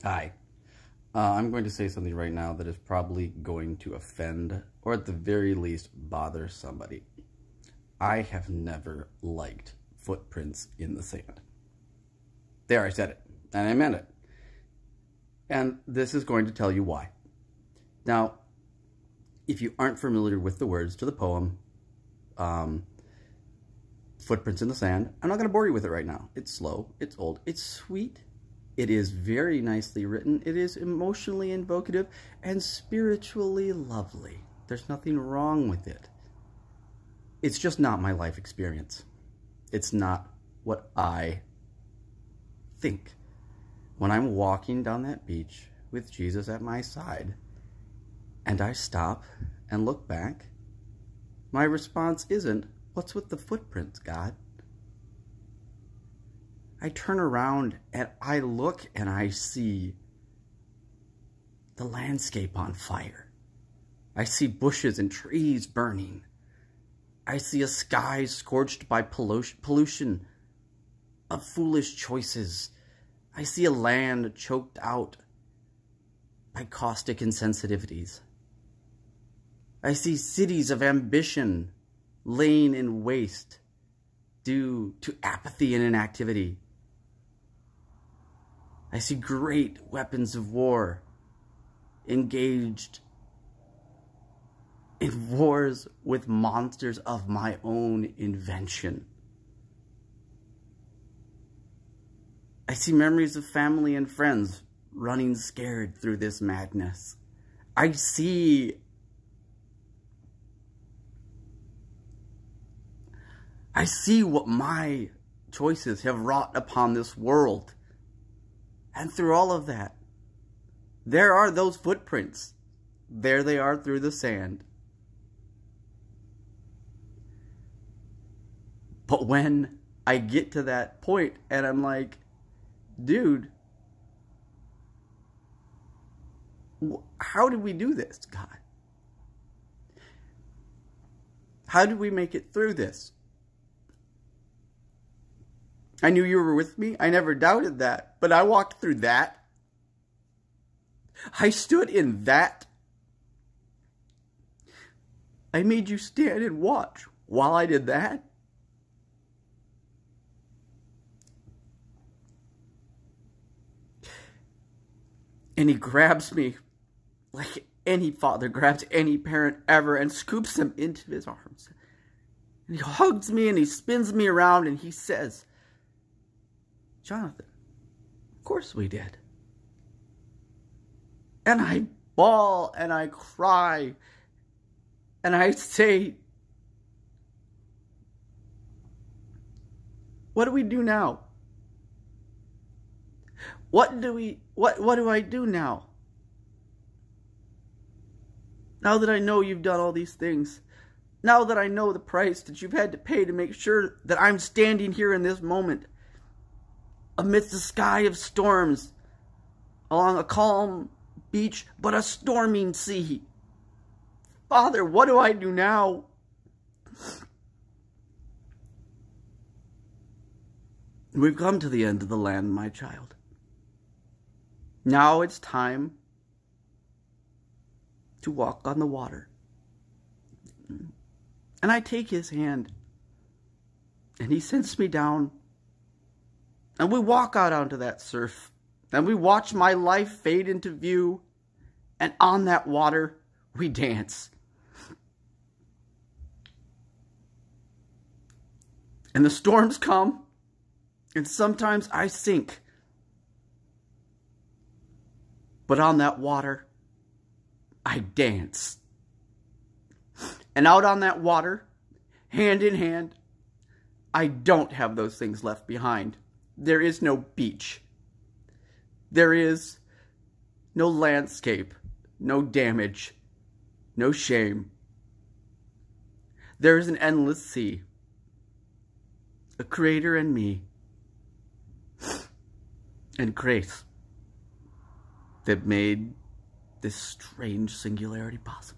Hi. I'm going to say something right now that is probably going to offend, or at the very least, bother somebody. I have never liked footprints in the sand. There, I said it, and I meant it. And this is going to tell you why. Now, if you aren't familiar with the words to the poem, Footprints in the Sand, I'm not going to bore you with it right now. It's slow, it's old, it's sweet. It is very nicely written. It is emotionally invocative and spiritually lovely. There's nothing wrong with it. It's just not my life experience. It's not what I think. When I'm walking down that beach with Jesus at my side and I stop and look back, my response isn't, "What's with the footprints, God?" I turn around and I look and I see the landscape on fire. I see bushes and trees burning. I see a sky scorched by pollution of foolish choices. I see a land choked out by caustic insensitivities. I see cities of ambition laying in waste due to apathy and inactivity. I see great weapons of war engaged in wars with monsters of my own invention. I see memories of family and friends running scared through this madness. I see what my choices have wrought upon this world. And through all of that, there are those footprints. There they are through the sand. But when I get to that point and I'm like, dude, how did we do this, God? How did we make it through this? I knew you were with me. I never doubted that. But I walked through that. I stood in that. I made you stand and watch while I did that. And he grabs me like any father grabs any parent ever and scoops him into his arms. And he hugs me and he spins me around and he says, "Jonathan, of course we did." And I bawl and I cry and I say, "What do we do now? What do I do now? Now that I know you've done all these things, now that I know the price that you've had to pay to make sure that I'm standing here in this moment, amidst a sky of storms, along a calm beach, but a storming sea. Father, what do I do now?" We've come to the end of the land, my child. Now it's time to walk on the water. And I take his hand, and he sends me down. And we walk out onto that surf. And we watch my life fade into view. And on that water, we dance. And the storms come. And sometimes I sink. But on that water, I dance. And out on that water, hand in hand, I don't have those things left behind. There is no beach. There is no landscape, no damage, no shame. There is an endless sea, a creator and me, and grace that made this strange singularity possible.